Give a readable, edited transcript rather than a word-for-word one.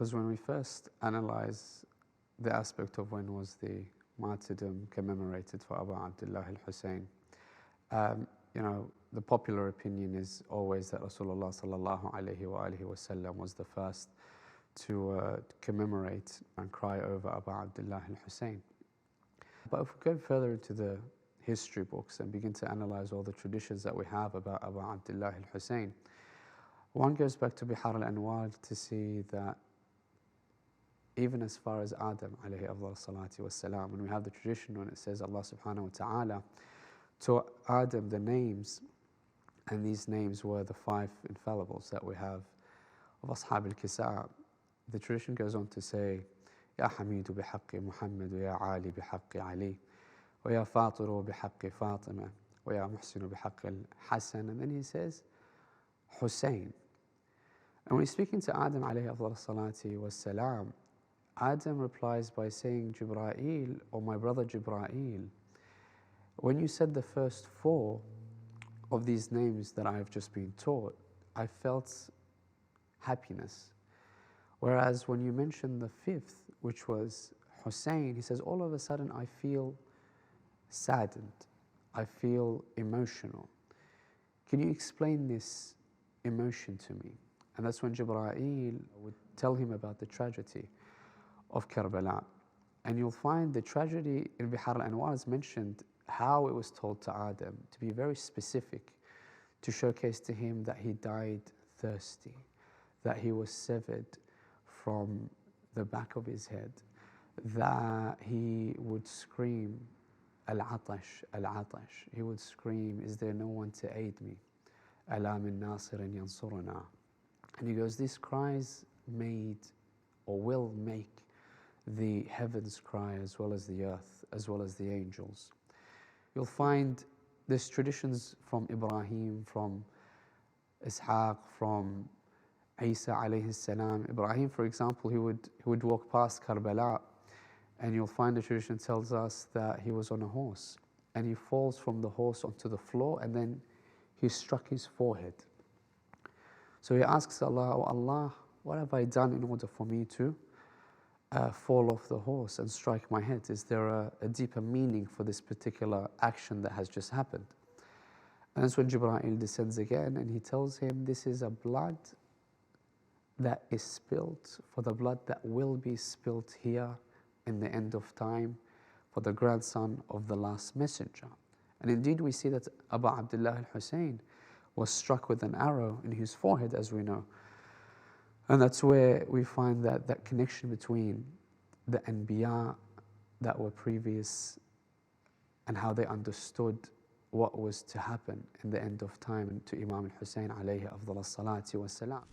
Because when we first analyze the aspect of when was the martyrdom commemorated for Abu Abdullah Al-Hussein, the popular opinion is always that Rasulullah sallallahu alayhi wa alihi wasallam was the first to commemorate and cry over Abu Abdullah Al-Hussein. But if we go further into the history books and begin to analyze all the traditions that we have about Abu Abdullah Al-Hussein, one goes back to Bihar al-Anwar to see that even as far as Adam alayhi afdal salatu wassalam, when we have the tradition when it says Allah subhanahu wa ta'ala taught Adam the names, and these names were the 5 infallibles that we have of Ashab al-Kisa. The tradition goes on to say, Ya Hamidu bihaqqi Muhammad, Ya Ali bihaqqi Ali, wa Ya Fatiru bihaqqi Fatima, wa Ya Muhsinu bihaqqi al-Hasan. And then he says, Hussein. And when he's speaking to Adam alayhi afdal salatu wassalam, Adam replies by saying, Jibra'il, or my brother Jibra'il, when you said the first 4 of these names that I have just been taught, I felt happiness. Whereas when you mentioned the 5th, which was Hussein, he says, all of a sudden I feel saddened, I feel emotional. Can you explain this emotion to me? And that's when Jibra'il would tell him about the tragedy of Karbala. And you'll find the tragedy in Bihar al-Anwar is mentioned how it was told to Adam, to be very specific, to showcase to him that he died thirsty, that he was severed from the back of his head, that he would scream, Al-Atash, Al-Atash. He would scream, is there no one to aid me? Ala min nasirin yansurana. And he goes, these cries made or will make the heavens cry as well as the earth, as well as the angels. You'll find there's traditions from Ibrahim, from Ishaq, from Isa alayhi salam. Ibrahim, for example, he would walk past Karbala, and you'll find the tradition tells us that he was on a horse, and he falls from the horse onto the floor, and then he struck his forehead. So he asks Allah, oh Allah, what have I done in order for me to fall off the horse and strike my head? Is there a deeper meaning for this particular action that has just happened? And that's when Jibra'il descends again, and he tells him, this is a blood that is spilt for the blood that will be spilt here in the end of time for the grandson of the last messenger. And indeed we see that Abu Abdullah Al-Hussein was struck with an arrow in his forehead, as we know. And that's where we find that connection between the Anbiya that were previous and how they understood what was to happen in the end of time, and to Imam Hussain alayhi afdal salatu wassalam.